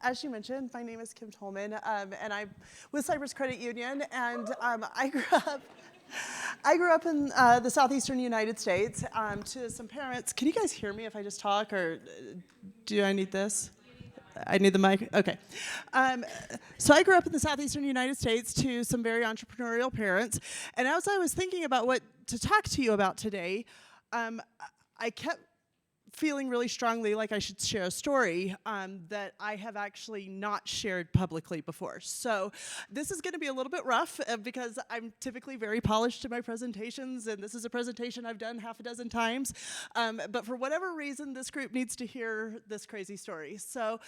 As you mentioned, my name is Kim Tolman, and I'm with Cyprus Credit Union, and I grew up in the southeastern United States to some parents. Can you guys hear me if I just talk, or do I need this? I need the mic? Okay. So I grew up in the southeastern United States to some very entrepreneurial parents, and as I was thinking about what to talk to you about today, I kept feeling really strongly like I should share a story that I have actually not shared publicly before. So this is going to be a little bit rough because I'm typically very polished in my presentations, and this is a presentation I've done half a dozen times. But for whatever reason, this group needs to hear this crazy story. So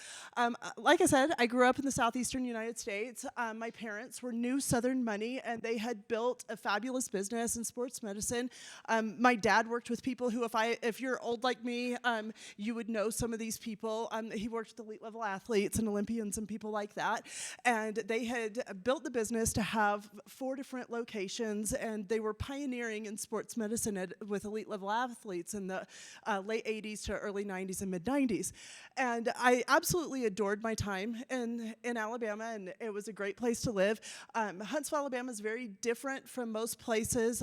like I said, I grew up in the southeastern United States. My parents were New Southern Money, and they had built a fabulous business in sports medicine. My dad worked with people who, if you're old like me, you would know some of these people. He worked with elite level athletes and Olympians and people like that. And they had built the business to have 4 different locations, and they were pioneering in sports medicine with elite level athletes in the late 80s to early 90s and mid 90s. And I absolutely adored my time in Alabama, and it was a great place to live. Huntsville, Alabama is very different from most places.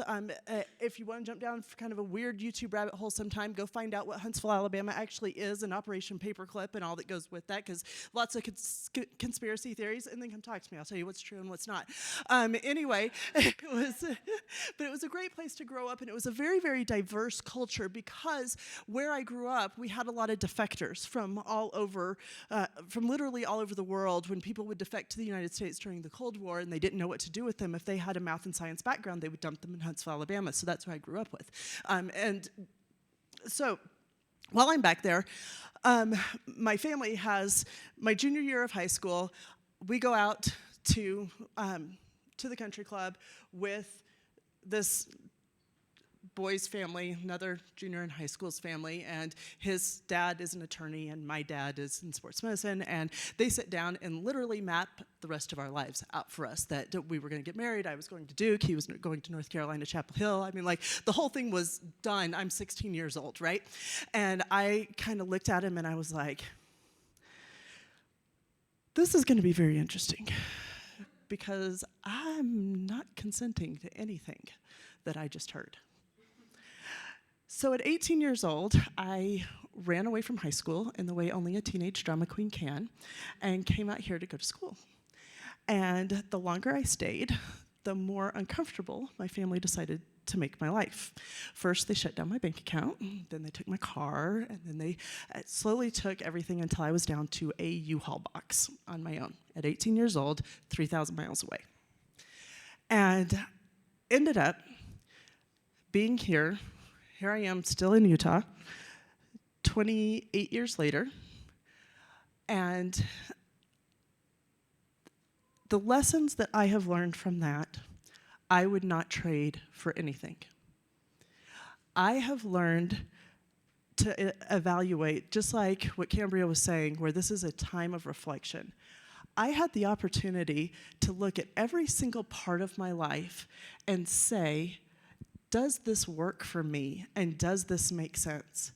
If you want to jump down for kind of a weird YouTube rabbit hole sometime, go find out what Huntsville, Alabama actually is, and Operation Paperclip and all that goes with that, because lots of conspiracy theories, and then come talk to me. I'll tell you what's true and what's not. Anyway, but it was a great place to grow up, and it was a very, very diverse culture because where I grew up, we had a lot of defectors from all over, from literally all over the world. When people would defect to the United States during the Cold War and they didn't know what to do with them, if they had a math and science background, they would dump them in Huntsville, Alabama. So that's who I grew up with. And so while I'm back there, my family has, my junior year of high school, we go out to the country club with this boy's family, another junior in high school's family, and his dad is an attorney and my dad is in sports medicine, and they sit down and literally map the rest of our lives out for us, that we were going to get married, I was going to Duke, he was going to North Carolina, Chapel Hill. I mean, like, the whole thing was done. I'm 16 years old, right? And I kind of looked at him and I was like, this is going to be very interesting because I'm not consenting to anything that I just heard. So at 18 years old, I ran away from high school in the way only a teenage drama queen can, and came out here to go to school. And the longer I stayed, the more uncomfortable my family decided to make my life. First, they shut down my bank account, then they took my car, and then they slowly took everything until I was down to a U-Haul box on my own. At 18 years old, 3,000 miles away. And ended up being here I am still in Utah, 28 years later, and the lessons that I have learned from that, I would not trade for anything. I have learned to evaluate, just like what Cambria was saying, where this is a time of reflection. I had the opportunity to look at every single part of my life and say, does this work for me, and does this make sense?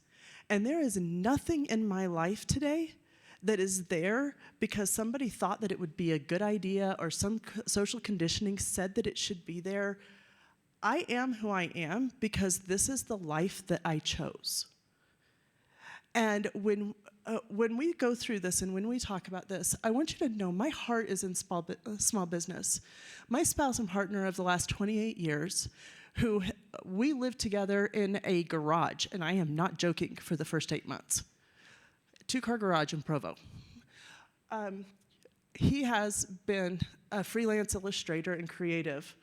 And there is nothing in my life today that is there because somebody thought that it would be a good idea or some social conditioning said that it should be there. I am who I am because this is the life that I chose. And when we go through this and when we talk about this, I want you to know my heart is in small business. My spouse and partner of the last 28 years, who we lived together in a garage, and I am not joking, for the first 8 months. 2-car garage in Provo. He has been a freelance illustrator and creative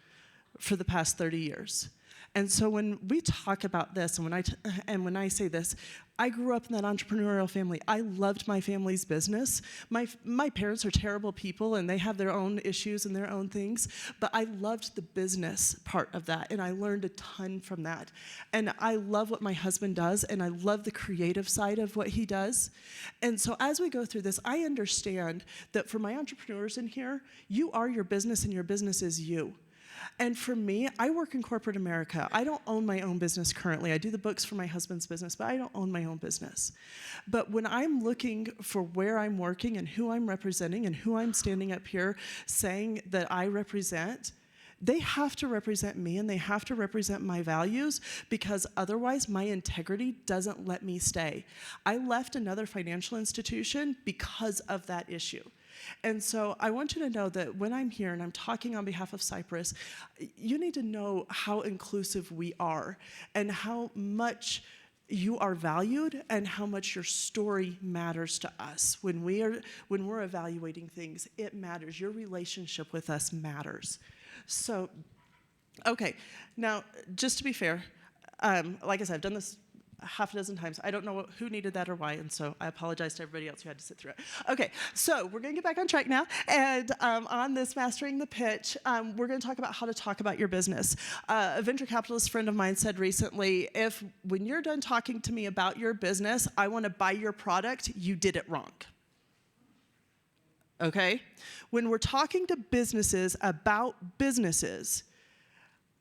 for the past 30 years. And so when we talk about this, and when I say this, I grew up in that entrepreneurial family. I loved my family's business. My parents are terrible people, and they have their own issues and their own things, but I loved the business part of that, and I learned a ton from that. And I love what my husband does, and I love the creative side of what he does. And so as we go through this, I understand that for my entrepreneurs in here, you are your business, and your business is you. And for me, I work in corporate America. I don't own my own business currently. I do the books for my husband's business, but I don't own my own business. But when I'm looking for where I'm working and who I'm representing and who I'm standing up here saying that I represent, they have to represent me and they have to represent my values, because otherwise my integrity doesn't let me stay. I left another financial institution because of that issue. And so I want you to know that when I'm here and I'm talking on behalf of Cyprus, you need to know how inclusive we are and how much you are valued and how much your story matters to us. When we're evaluating things, it matters. Your relationship with us matters. So, okay, now just to be fair, like I said, I've done this half a dozen times. I don't know who needed that or why, and so I apologize to everybody else who had to sit through it. Okay, so we're going to get back on track now, and on this Mastering the Pitch, we're going to talk about how to talk about your business. A venture capitalist friend of mine said recently, when you're done talking to me about your business, I want to buy your product, you did it wrong. Okay? When we're talking to businesses about businesses,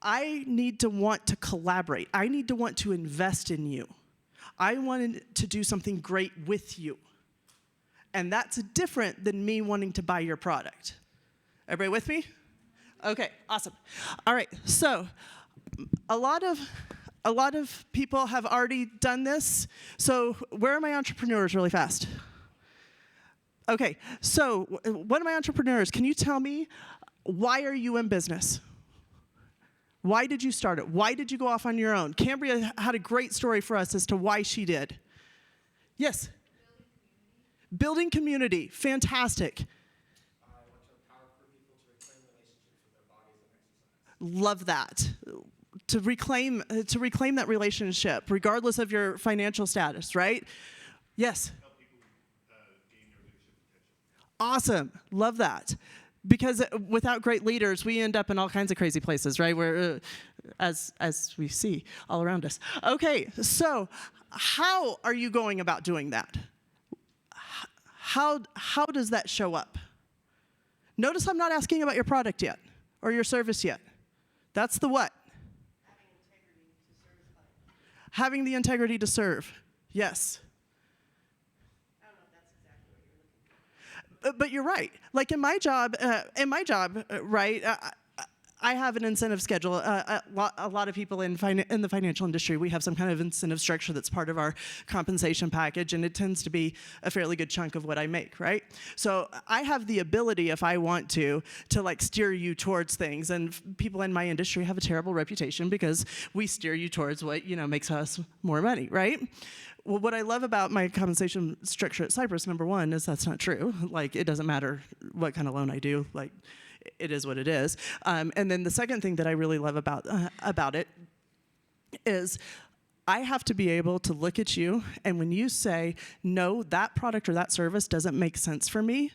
I need to want to collaborate. I need to want to invest in you. I wanted to do something great with you. And that's different than me wanting to buy your product. Everybody with me? Okay, awesome. All right, so a lot of people have already done this. So where are my entrepreneurs really fast? Okay, so one of my entrepreneurs, can you tell me, why are you in business? Why did you start it? Why did you go off on your own? Cambria had a great story for us as to why she did. Yes? Building community. Fantastic. I want to empower people to reclaim relationships with their bodies and exercise. Love that. To reclaim that relationship, regardless of your financial status, right? Yes? Help people gain their leadership potential. Awesome. Love that. Because without great leaders, we end up in all kinds of crazy places, right? Where, as we see all around us. Okay, so how are you going about doing that? How does that show up? Notice I'm not asking about your product yet or your service yet. That's the what? Having the integrity to serve. Yes. But you're right. Like in my job, right, I have an incentive schedule. A lot of people in the financial industry, we have some kind of incentive structure that's part of our compensation package, and it tends to be a fairly good chunk of what I make, right? So I have the ability, if I want to like steer you towards things. And people in my industry have a terrible reputation because we steer you towards what, makes us more money, right? Well, what I love about my compensation structure at Cyprus, number one, is that's not true. Like, it doesn't matter what kind of loan I do. Like, it is what it is. And then the second thing that I really love about it is I have to be able to look at you, and when you say, no, that product or that service doesn't make sense for me,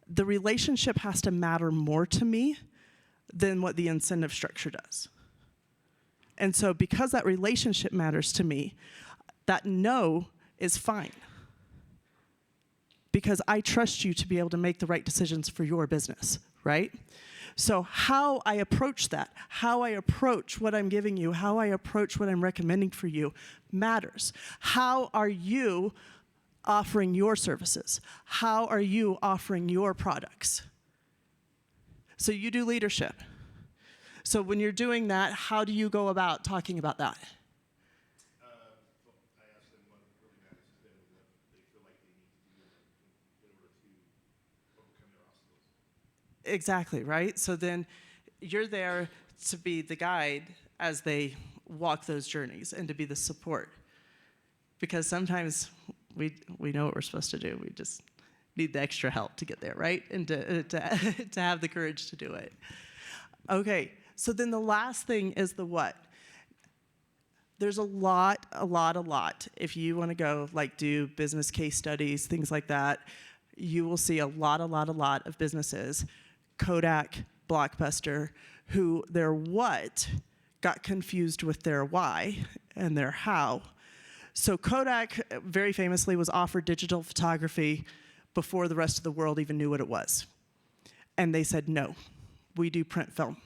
the relationship has to matter more to me than what the incentive structure does. And so because that relationship matters to me, that no is fine. Because I trust you to be able to make the right decisions for your business, right? So how I approach that, how I approach what I'm giving you, how I approach what I'm recommending for you matters. How are you offering your services? How are you offering your products? So you do leadership. So when you're doing that, how do you go about talking about that? Exactly, right? So then you're there to be the guide as they walk those journeys and to be the support. Because sometimes we know what we're supposed to do. We just need the extra help to get there, right? And to have the courage to do it. Okay, so then the last thing is the what. There's a lot. If you want to go do business case studies, things like that, you will see a lot of businesses, Kodak, Blockbuster, who their what got confused with their why and their how. So Kodak, very famously, was offered digital photography before the rest of the world even knew what it was. And they said, no, we do print film.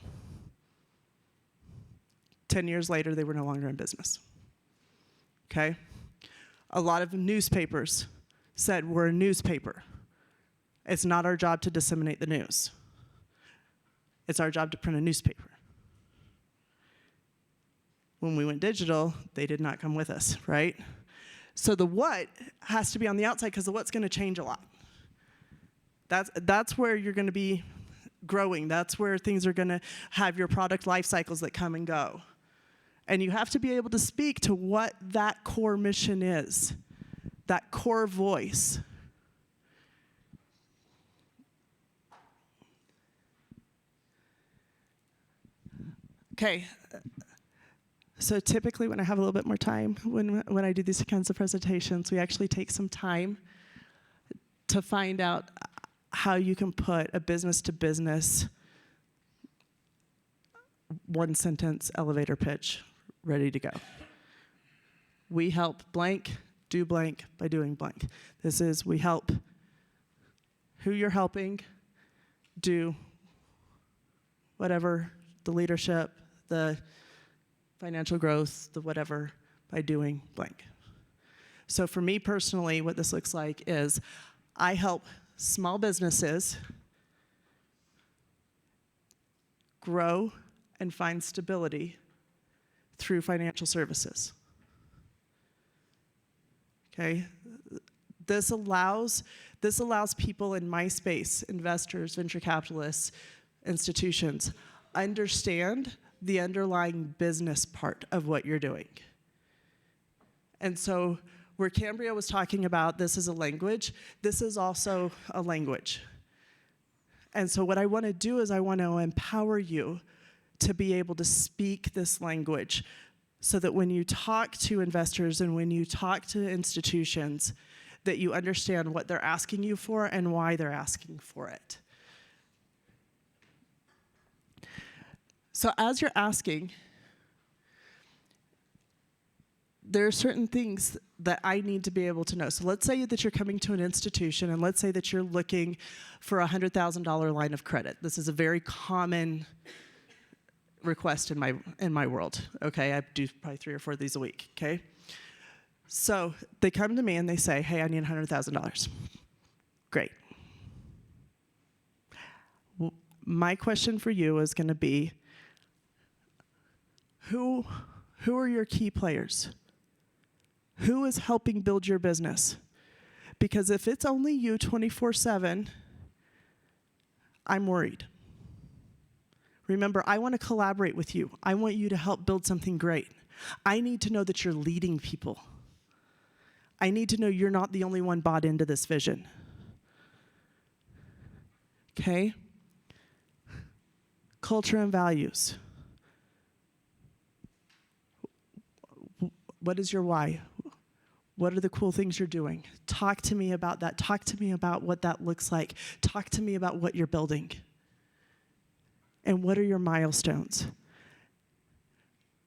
10 years later, they were no longer in business. Okay? A lot of newspapers said, we're a newspaper. It's not our job to disseminate the news. It's our job to print a newspaper. When we went digital, they did not come with us, right? So the what has to be on the outside because the what's going to change a lot. That's where you're going to be growing. That's where things are going to have your product life cycles that come and go. And you have to be able to speak to what that core mission is, that core voice. Okay. So typically when I have a little bit more time, when I do these kinds of presentations, we actually take some time to find out how you can put a business-to-business, one-sentence elevator pitch ready to go. We help blank do blank by doing blank. This is, we help who you're helping do whatever, the leadership, the financial growth, the whatever, by doing blank. So for me personally, what this looks like is I help small businesses grow and find stability through financial services. Okay? This allows people in my space, investors, venture capitalists, institutions, understand the underlying business part of what you're doing. And so where Cambria was talking about this is a language, this is also a language. And so what I want to do is I want to empower you to be able to speak this language so that when you talk to investors and when you talk to institutions, that you understand what they're asking you for and why they're asking for it. So as you're asking, there are certain things that I need to be able to know. So let's say that you're coming to an institution, and let's say that you're looking for a $100,000 line of credit. This is a very common request in my world. Okay, I do probably 3 or 4 of these a week. Okay, so they come to me and they say, "Hey, I need $100,000." Great. My question for you is going to be, who are your key players? Who is helping build your business? Because if it's only you 24/7, I'm worried. Remember, I want to collaborate with you. I want you to help build something great. I need to know that you're leading people. I need to know you're not the only one bought into this vision. Okay? Culture and values. What is your why? What are the cool things you're doing? Talk to me about that. Talk to me about what that looks like. Talk to me about what you're building. And what are your milestones?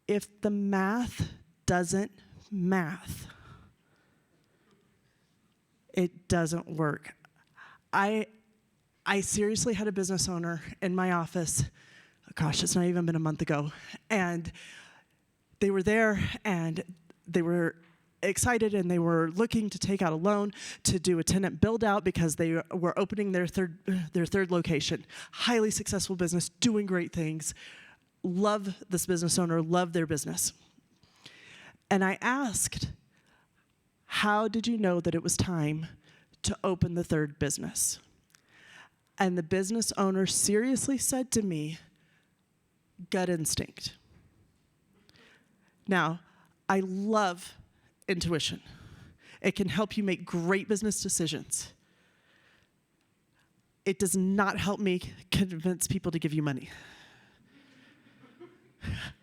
If the math doesn't math, it doesn't work. I seriously had a business owner in my office, gosh, it's not even been a month ago, and they were there and they were excited and they were looking to take out a loan to do a tenant build out because they were opening their third location. Highly successful business, doing great things. Love this business owner, love their business. And I asked, how did you know that it was time to open the third business? And the business owner seriously said to me, gut instinct. Now, I love intuition. It can help you make great business decisions. It does not help me convince people to give you money.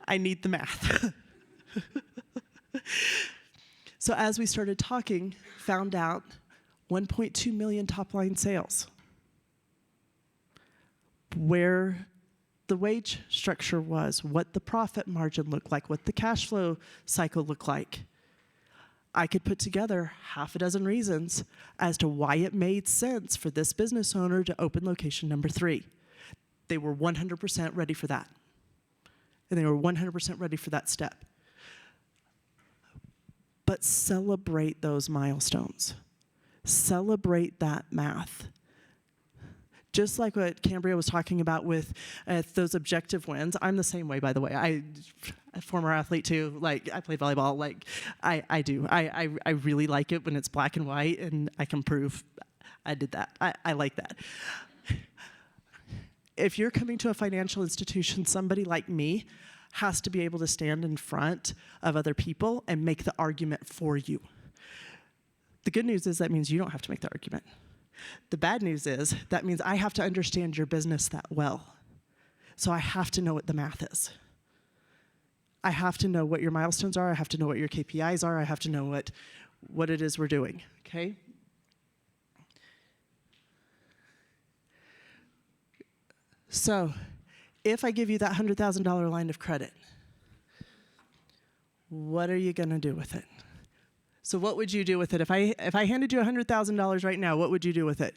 I need the math. So as we started talking, found out 1.2 million top-line sales. Where the wage structure was, what the profit margin looked like, what the cash flow cycle looked like. I could put together 6 reasons as to why it made sense for this business owner to open location number 3. They were 100% ready for that. and they were 100% ready for that step. But celebrate those milestones. Celebrate that math. Just like what Cambria was talking about with those objective wins, I'm the same way, by the way. I'm a former athlete too. Like, I play volleyball. Like, I do. I really like it when it's black and white, and I can prove I did that. I like that. If you're coming to a financial institution, somebody like me has to be able to stand in front of other people and make the argument for you. The good news is that means you don't have to make the argument. The bad news is that means I have to understand your business that well. So I have to know what the math is. I have to know what your milestones are. I have to know what your KPIs are. I have to know what it is we're doing, okay? So if I give you that $100,000 line of credit, what are you going to do with it? So what would you do with it? If I handed you $100,000 right now, what would you do with it?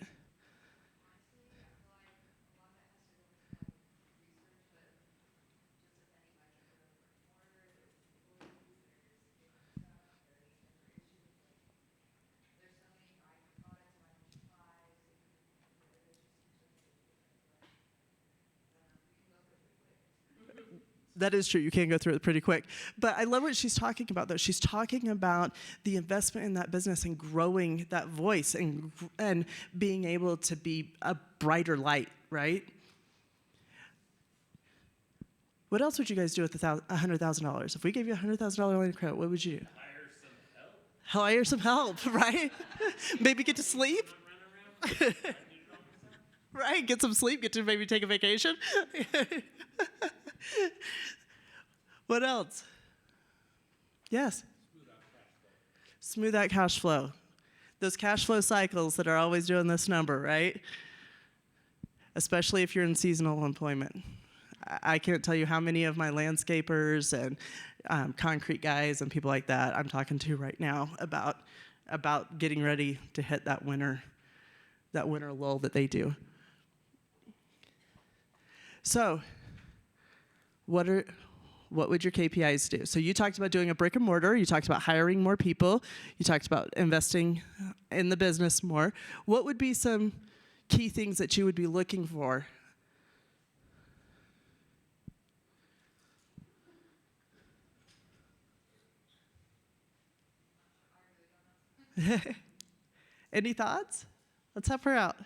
That is true. You can go through it pretty quick. But I love what she's talking about, though. She's talking about the investment in that business and growing that voice and being able to be a brighter light, right? What else would you guys do with $100,000? If we gave you $100,000 line of credit, what would you do? Hire some help. Hire some help, right? Maybe get to sleep? Right, get some sleep, get to maybe take a vacation. What else? Yes? Smooth out cash flow. Those cash flow cycles that are always doing this number, right? Especially if you're in seasonal employment. I can't tell you how many of my landscapers and concrete guys and people like that I'm talking to right now about getting ready to hit that winter lull that they do. So, what would your KPIs do? So you talked about doing a brick and mortar. You talked about hiring more people. You talked about investing in the business more. What would be some key things that you would be looking for? Any thoughts? Let's help her out.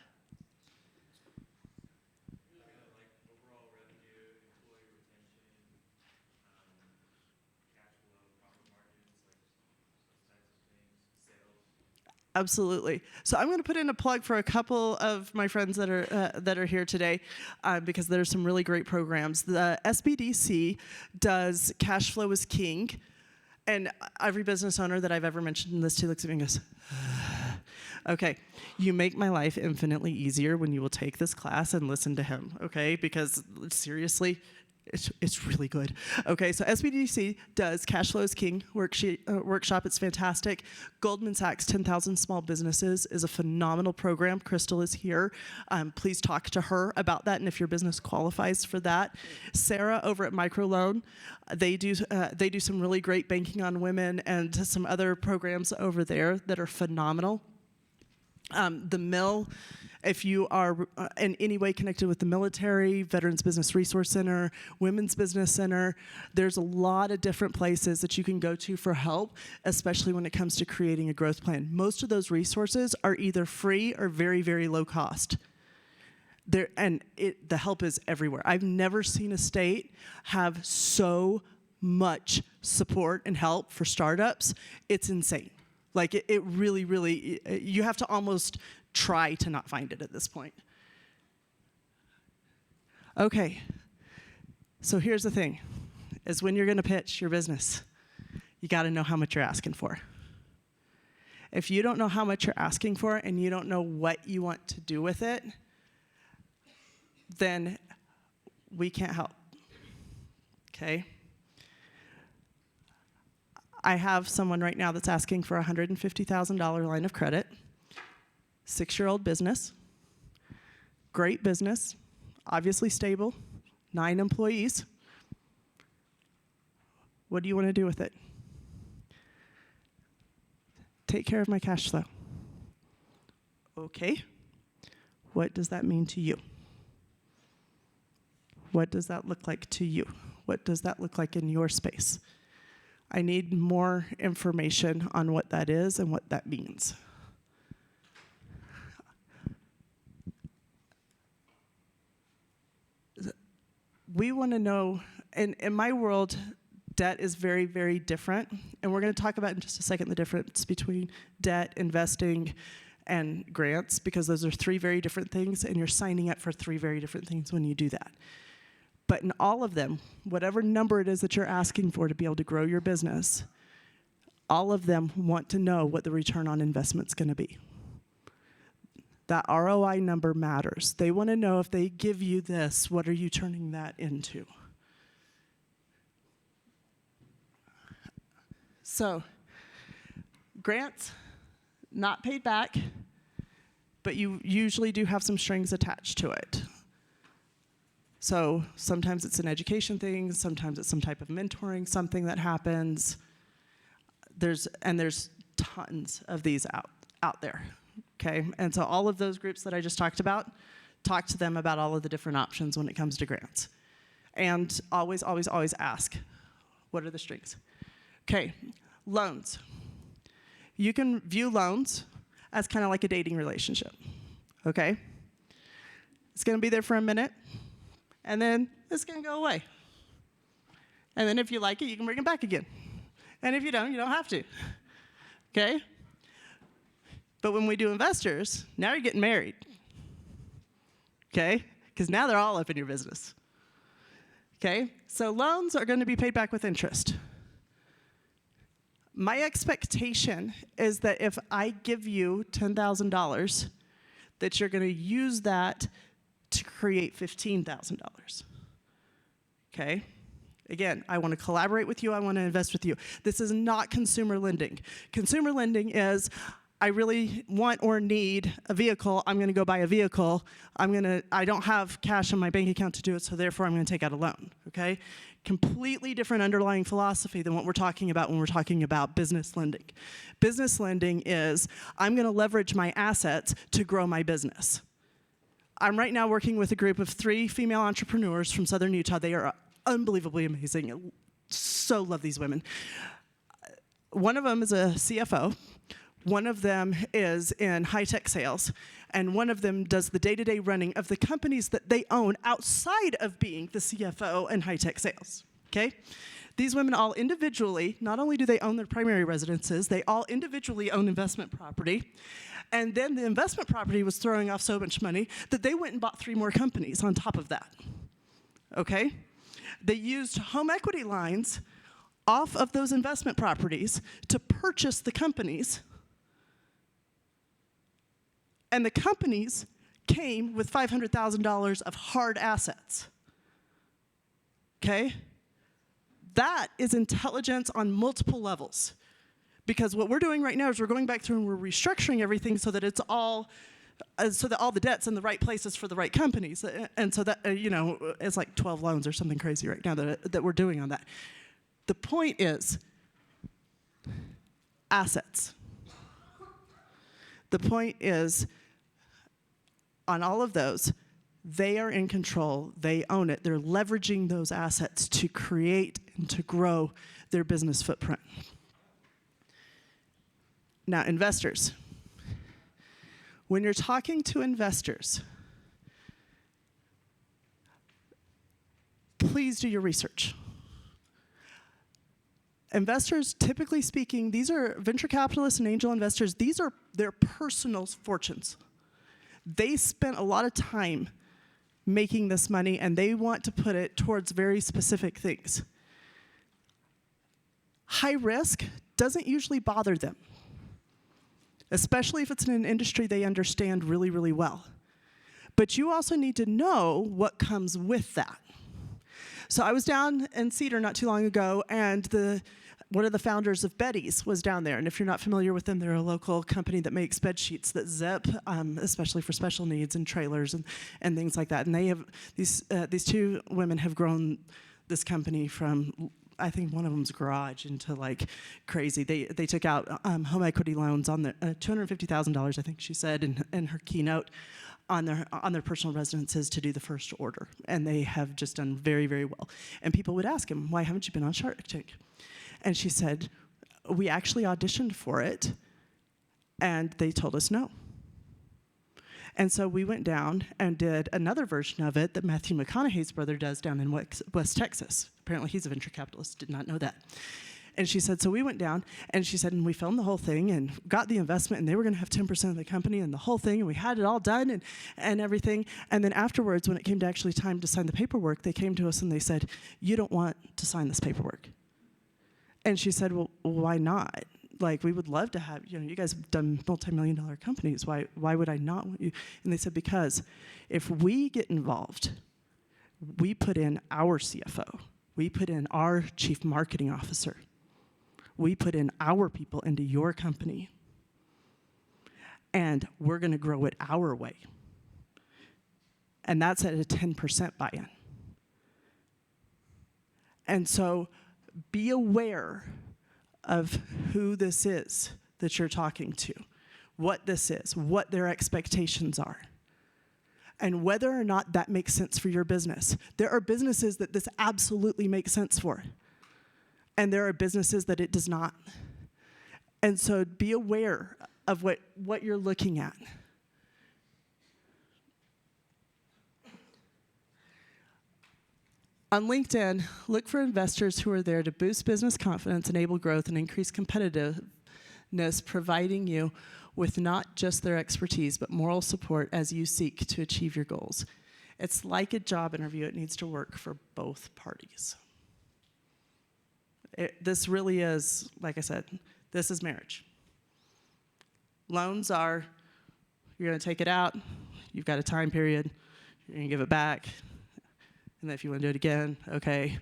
Absolutely. So I'm going to put in a plug for a couple of my friends that are here today because there's some really great programs. The SBDC does Cash Flow is King, and every business owner that I've ever mentioned this to looks at me and goes, okay, you make my life infinitely easier when you will take this class and listen to him, okay? Because seriously, it's really good. Okay, so SBDC does Cash Flow is King workshop. It's fantastic. Goldman Sachs 10,000 Small Businesses is a phenomenal program. Crystal is here. Please talk to her about that, and if your business qualifies for that. Sarah over at Microloan, they do some really great banking on women and some other programs over there that are phenomenal. The Mill, if you are in any way connected with the military, Veterans Business Resource Center, Women's Business Center, there's a lot of different places that you can go to for help, especially when it comes to creating a growth plan. Most of those resources are either free or very, very low cost. The help is everywhere. I've never seen a state have so much support and help for startups. It's insane. Like, it really, really, you have to almost try to not find it at this point. Okay, so here's the thing, is when you're gonna pitch your business, you gotta know how much you're asking for. If you don't know how much you're asking for and you don't know what you want to do with it, then we can't help, okay? I have someone right now that's asking for a $150,000 line of credit, 6-year-old business, great business, obviously stable, 9 employees. What do you want to do with it? Take care of my cash flow. Okay. What does that mean to you? What does that look like to you? What does that look like in your space? I need more information on what that is and what that means. We want to know, in my world, debt is very, very different. And we're going to talk about in just a second the difference between debt, investing, and grants, because those are three very different things, and you're signing up for three very different things when you do that. But in all of them, whatever number it is that you're asking for to be able to grow your business, all of them want to know what the return on investment's going to be. That ROI number matters. They want to know if they give you this, what are you turning that into? So, grants, not paid back, but you usually do have some strings attached to it. So sometimes it's an education thing, sometimes it's some type of mentoring, something that happens. There's tons of these out there, okay? And so all of those groups that I just talked about, talk to them about all of the different options when it comes to grants. And always, always, always ask, what are the strings? Okay, loans. You can view loans as kind of like a dating relationship, okay? It's gonna be there for a minute, and then it's gonna go away. And then if you like it, you can bring it back again. And if you don't have to, okay? But when we do investors, now you're getting married, okay? Because now they're all up in your business, okay? So loans are gonna be paid back with interest. My expectation is that if I give you $10,000, that you're gonna use that to create $15,000, okay? Again, I wanna collaborate with you, I wanna invest with you. This is not consumer lending. Consumer lending is, I really want or need a vehicle, I'm gonna go buy a vehicle, I don't have cash in my bank account to do it, so therefore I'm gonna take out a loan, okay? Completely different underlying philosophy than what we're talking about when we're talking about business lending. Business lending is, I'm gonna leverage my assets to grow my business. I'm right now working with a group of 3 female entrepreneurs from Southern Utah. They are unbelievably amazing. So love these women. One of them is a CFO. One of them is in high-tech sales, and one of them does the day-to-day running of the companies that they own outside of being the CFO and high-tech sales, okay? These women all individually, not only do they own their primary residences, they all individually own investment property, and then the investment property was throwing off so much money that they went and bought 3 more companies on top of that, okay? They used home equity lines off of those investment properties to purchase the companies, and the companies came with $500,000 of hard assets, okay? That is intelligence on multiple levels. Because what we're doing right now is we're going back through and we're restructuring everything so that it's all, so that all the debt's in the right places for the right companies. And so that, it's like 12 loans or something crazy right now that we're doing on that. The point is assets. The point is, on all of those, they are in control, they own it, they're leveraging those assets to create and to grow their business footprint. Now, investors. When you're talking to investors, please do your research. Investors, typically speaking, these are venture capitalists and angel investors, these are their personal fortunes. They spent a lot of time making this money, and they want to put it towards very specific things. High risk doesn't usually bother them, especially if it's in an industry they understand really, really well. But you also need to know what comes with that. So I was down in Cedar not too long ago, and one of the founders of Betty's was down there. And if you're not familiar with them, they're a local company that makes bed sheets that zip, especially for special needs and trailers and things like that. And they have these 2 women have grown this company from I think one of them's garage into like crazy. They took out home equity loans on the $250,000, I think she said in her keynote, on their personal residences to do the first order, and they have just done very, very well. And people would ask him, "Why haven't you been on Shark Tank?" And she said, "We actually auditioned for it, and they told us no." And so we went down and did another version of it that Matthew McConaughey's brother does down in West Texas. Apparently he's a venture capitalist, did not know that. And she said, so we went down, and she said, and we filmed the whole thing and got the investment, and they were going to have 10% of the company and the whole thing, and we had it all done and everything. And then afterwards, when it came to actually time to sign the paperwork, they came to us and they said, "You don't want to sign this paperwork." And she said, "Well, why not? Like, we would love to have, you guys have done multi-million-dollar companies. Why would I not want you?" And they said, "Because if we get involved, we put in our CFO, we put in our chief marketing officer, we put in our people into your company, and we're going to grow it our way." And that's at a 10% buy-in. And so be aware of who this is that you're talking to, what this is, what their expectations are, and whether or not that makes sense for your business. There are businesses that this absolutely makes sense for, and there are businesses that it does not. And so be aware of what you're looking at. On LinkedIn, look for investors who are there to boost business confidence, enable growth, and increase competitiveness, providing you with not just their expertise, but moral support as you seek to achieve your goals. It's like a job interview. It needs to work for both parties. This really is, like I said, this is marriage. Loans are, you're going to take it out, you've got a time period, you're going to give it back, and then if you want to do it again, okay.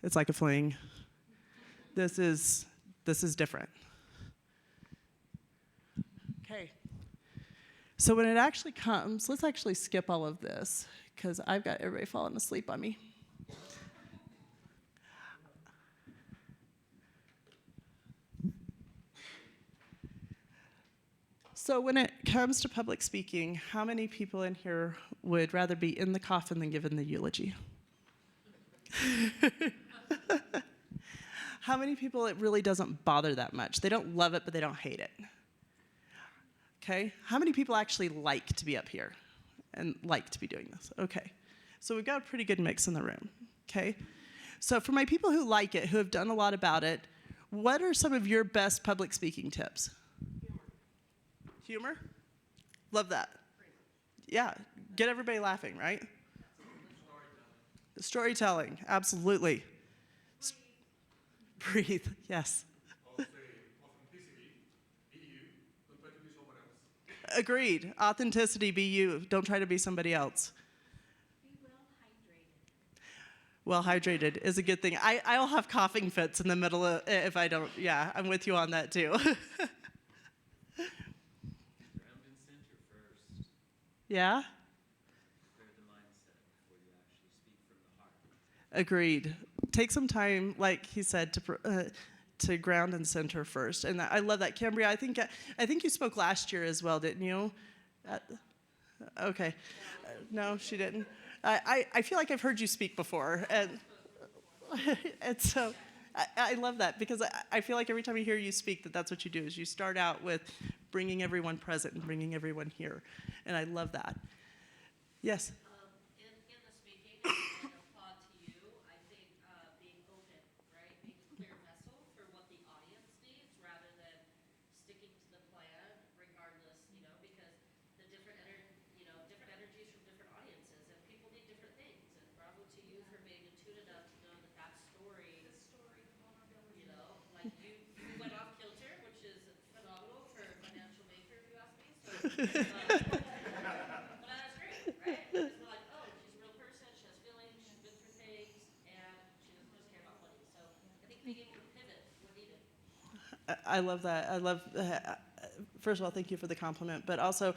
It's like a fling. This is different. Okay. So when it actually comes, let's actually skip all of this, because I've got everybody falling asleep on me. So when it comes to public speaking, how many people in here would rather be in the coffin than given the eulogy? How many people it really doesn't bother that much? They don't love it, but they don't hate it. Okay? How many people actually like to be up here and like to be doing this? Okay. So we've got a pretty good mix in the room. Okay? So for my people who like it, who have done a lot about it, what are some of your best public speaking tips? Humor? Love that. Yeah, get everybody laughing, right? Storytelling, absolutely. Breathe, yes. I'll say authenticity, be you, don't try to be someone else. Agreed. Authenticity, be you. Don't try to be somebody else. Be well-hydrated. Well-hydrated is a good thing. I'll have coughing fits in the middle of, if I don't, yeah, I'm with you on that too. Yeah? Clear the mindset before you actually speak from the heart. Agreed. Take some time, like he said, to ground and center first. And I love that. Cambria, I think you spoke last year as well, didn't you? Okay. No, she didn't. I feel like I've heard you speak before. And so I love that, because I feel like every time I hear you speak, that's what you do, is you start out with bringing everyone present and bringing everyone here. And I love that. Yes? In the speaking, and applaud to you, I think being open, right? Being a clear vessel for what the audience needs rather than sticking to the plan regardless, because the different energies from different audiences, and people need different things. And bravo to you for being attuned enough to know that story, like you went off kilter, which is phenomenal for a financial maker, if you ask me. So, but that's great, right? Because we're like, oh, she's a real person, she has feelings, she's been through things, and she doesn't just care about money. So I think being able to pivot when needed. I love that. I love first of all, thank you for the compliment, but also,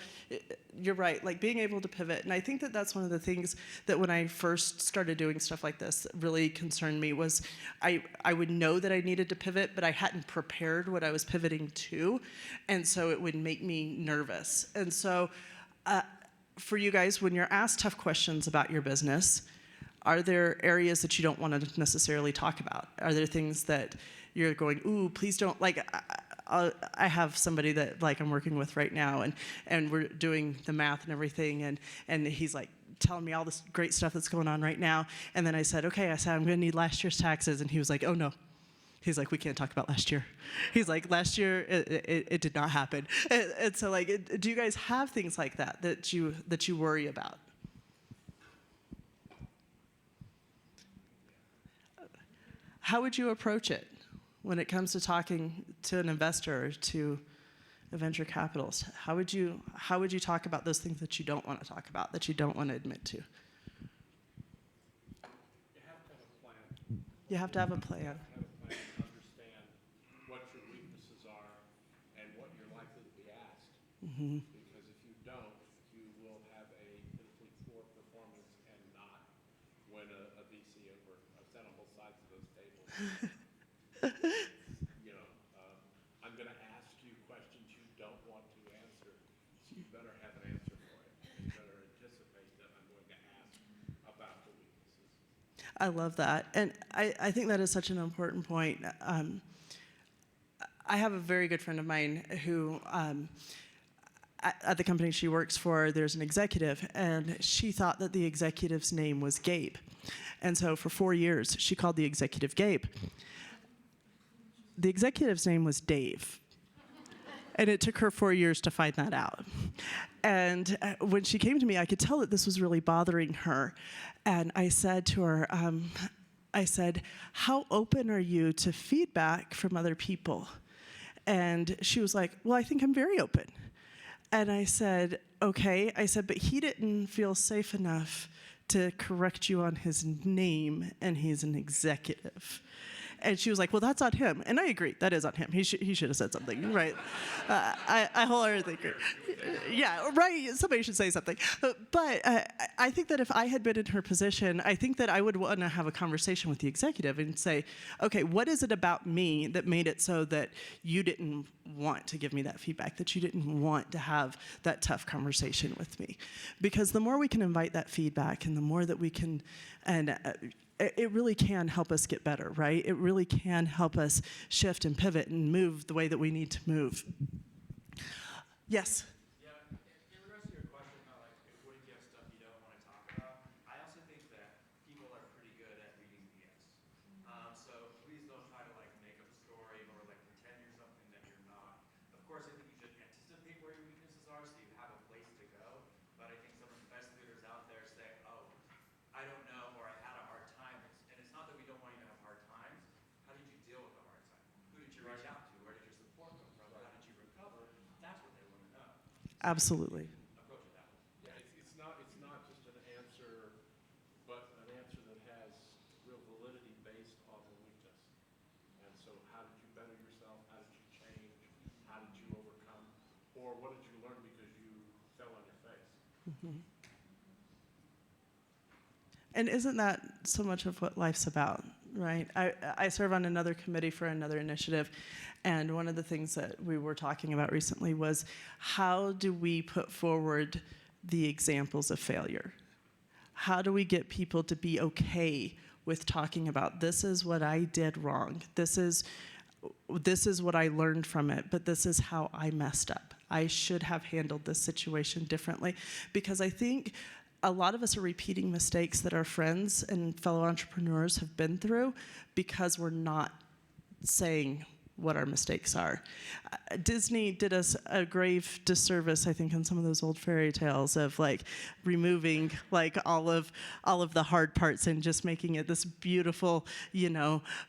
you're right, like being able to pivot. And I think that that's one of the things that when I first started doing stuff like this that really concerned me was I would know that I needed to pivot, but I hadn't prepared what I was pivoting to. And so it would make me nervous. And so for you guys, when you're asked tough questions about your business, are there areas that you don't want to necessarily talk about? Are there things that you're going, ooh, please don't, like, I have somebody that like I'm working with right now, and we're doing the math and everything, and he's like telling me all this great stuff that's going on right now. And then I said, okay, I'm gonna need last year's taxes. And he was like, oh no. He's like, we can't talk about last year. He's like, last year, it did not happen. And so like, do you guys have things like that you worry about? How would you approach it when it comes to talking to an investor or to a venture capitalist? How would you talk about those things that you don't want to talk about, that you don't want to admit to? You have to have a plan. You have to have a plan. Have a plan to understand what your weaknesses are and what you're likely to be asked. Mm-hmm. Because if you don't, you will have a pitifully poor performance and not win a VC over. I've sat on both sides of those tables. You know, I'm going to ask you questions you don't want to answer, so you better have an answer for it. You better anticipate that I'm going to ask about the weaknesses. I love that. And I think that is such an important point. I have a very good friend of mine who, at the company she works for, there's an executive, and she thought that the executive's name was Gabe. And so for 4 years, she called the executive Gabe. The executive's name was Dave. And it took her 4 years to find that out. And when she came to me, I could tell that this was really bothering her. And I said to her, I said, how open are you to feedback from other people? And she was like, well, I think I'm very open. And I said, okay. I said, but he didn't feel safe enough to correct you on his name, and he's an executive. And she was like, well, that's on him. And I agree, that is on him. He should have said something, right? I wholeheartedly agree. Yeah, right, somebody should say something. But I think that if I had been in her position, I think that I would want to have a conversation with the executive and say, okay, what is it about me that made it so that you didn't want to give me that feedback, that you didn't want to have that tough conversation with me? Because the more we can invite that feedback and the more that we can, and it really can help us get better, right? It really can help us shift and pivot and move the way that we need to move. Yes? Yeah, in regards to your question about like what if you have stuff you don't want to talk about, I also think that people are pretty good at reading BS. So please don't try to like make up a story or like pretend you're something that you're not. Of course, I think you should anticipate where your weaknesses are so you have a place to go. But I think some of the best leaders out there say, oh, I don't know, or I had a hard time. And it's not that we don't want you to have hard times. How did you deal with the hard time? Who did you reach out to? Where did your support come from? How did you recover? That's what they want to know. Absolutely. Approach it that way. Yeah, it's not just an answer, but an answer that has real validity based on the weakness. And so how did you better yourself? How did you change? How did you overcome? Or what did you learn because you fell on your face? Mm-hmm. And isn't that so much of what life's about, right? I serve on another committee for another initiative, and one of the things that we were talking about recently was how do we put forward the examples of failure? How do we get people to be okay with talking about, this is what I did wrong, this is what I learned from it, but this is how I messed up. I should have handled this situation differently, because I think a lot of us are repeating mistakes that our friends and fellow entrepreneurs have been through because we're not saying what our mistakes are. Disney did us a grave disservice, I think, in some of those old fairy tales of like removing like all of the hard parts and just making it this beautiful,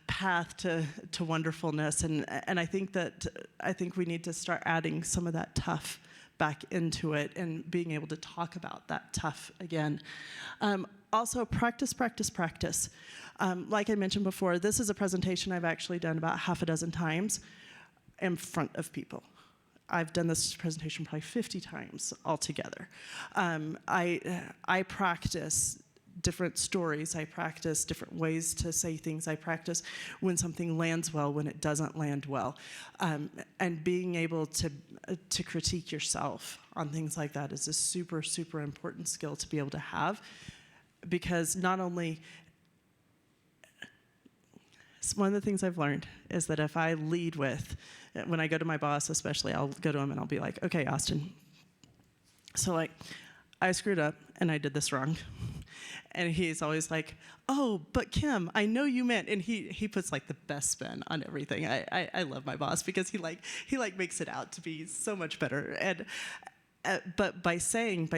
path to wonderfulness. And I think we need to start adding some of that tough back into it and being able to talk about that tough again. Also, practice, practice, practice. Like I mentioned before, this is a presentation I've actually done about half a dozen times in front of people. I've done this presentation probably 50 times altogether. I practice different stories. I practice different ways to say things. I practice when something lands well, when it doesn't land well. And being able to critique yourself on things like that is a super, super important skill to be able to have, because not only, one of the things I've learned is that if I lead with, when I go to my boss especially, I'll go to him and I'll be like, okay, Austin, so like, I screwed up and I did this wrong. And he's always like, oh, but Kim, I know you meant, and he puts like the best spin on everything. I love my boss because he makes it out to be so much better. And but by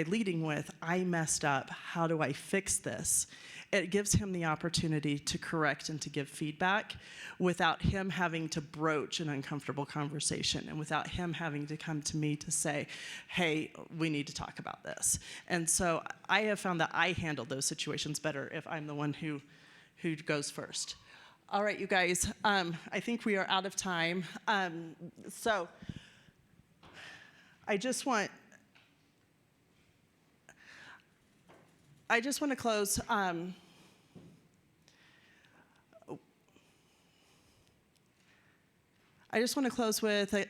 leading with, I messed up, how do I fix this? It gives him the opportunity to correct and to give feedback without him having to broach an uncomfortable conversation and without him having to come to me to say, hey, we need to talk about this. And so I have found that I handle those situations better if I'm the one who goes first. All right, you guys, I think we are out of time. So I just want to close. I just want to close with a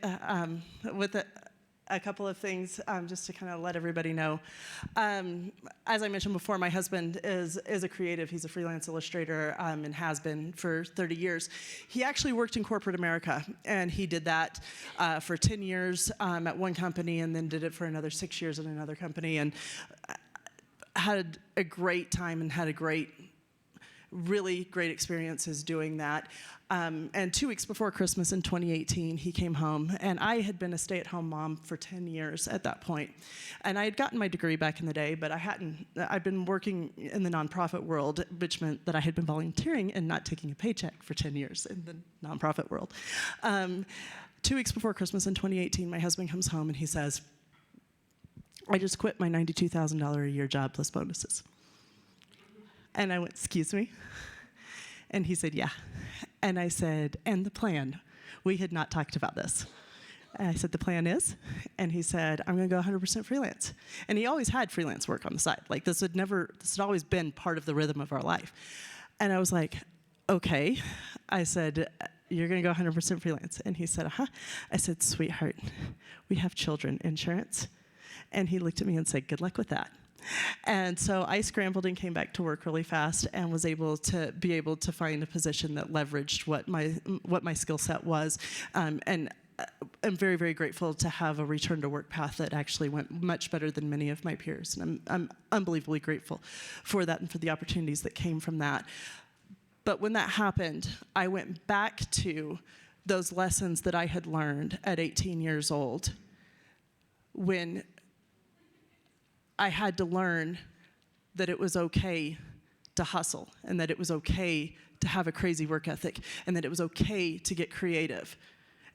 couple of things, just to kind of let everybody know. As I mentioned before, my husband is a creative. He's a freelance illustrator and has been for 30 years. He actually worked in corporate America, and he did that for 10 years at one company, and then did it for another 6 years at another company, and had a great time and had really great experiences doing that. And 2 weeks before Christmas in 2018, he came home, and I had been a stay-at-home mom for 10 years at that point. And I had gotten my degree back in the day, but I'd been working in the nonprofit world, which meant that I had been volunteering and not taking a paycheck for 10 years in the nonprofit world. 2 weeks before Christmas in 2018, my husband comes home and he says, I just quit my $92,000 a year job plus bonuses. And I went, excuse me? And he said, yeah. And I said, and the plan? We had not talked about this. And I said, the plan is? And he said, I'm going to go 100% freelance. And he always had freelance work on the side. Like this had always been part of the rhythm of our life. And I was like, okay. I said, you're going to go 100% freelance. And he said, uh-huh. I said, sweetheart, we have children insurance. And he looked at me and said, good luck with that. And so I scrambled and came back to work really fast and was able to find a position that leveraged what my skill set was. And I'm very, very grateful to have a return to work path that actually went much better than many of my peers. And I'm unbelievably grateful for that and for the opportunities that came from that. But when that happened, I went back to those lessons that I had learned at 18 years old when I had to learn that it was okay to hustle and that it was okay to have a crazy work ethic and that it was okay to get creative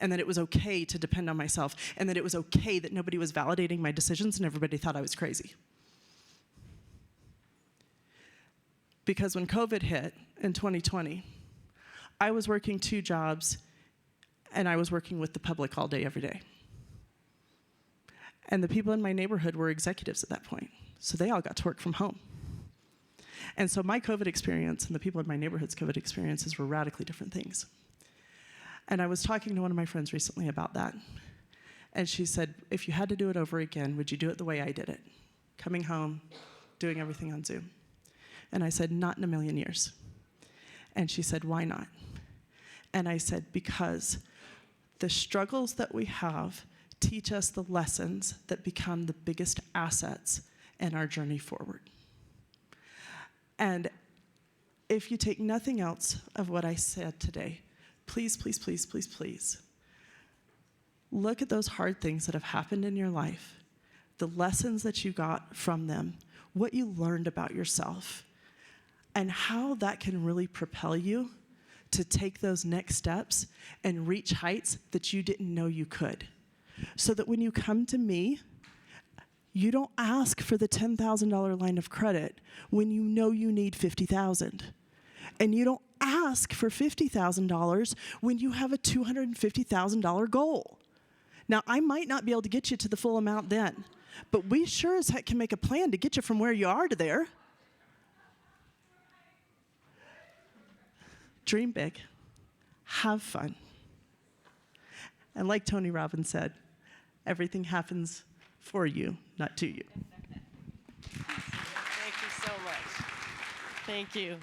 and that it was okay to depend on myself and that it was okay that nobody was validating my decisions and everybody thought I was crazy. Because when COVID hit in 2020, I was working 2 jobs and I was working with the public all day, every day. And the people in my neighborhood were executives at that point, so they all got to work from home. And so my COVID experience and the people in my neighborhood's COVID experiences were radically different things. And I was talking to one of my friends recently about that. And she said, if you had to do it over again, would you do it the way I did it? Coming home, doing everything on Zoom. And I said, not in a million years. And she said, why not? And I said, because the struggles that we have teach us the lessons that become the biggest assets in our journey forward. And if you take nothing else of what I said today, please, please, please, please, please, look at those hard things that have happened in your life, the lessons that you got from them, what you learned about yourself, and how that can really propel you to take those next steps and reach heights that you didn't know you could. So that when you come to me, you don't ask for the $10,000 line of credit when you know you need $50,000. And you don't ask for $50,000 when you have a $250,000 goal. Now, I might not be able to get you to the full amount then, but we sure as heck can make a plan to get you from where you are to there. Dream big. Have fun. And like Tony Robbins said, everything happens for you, not to you. Thank you so much. Thank you.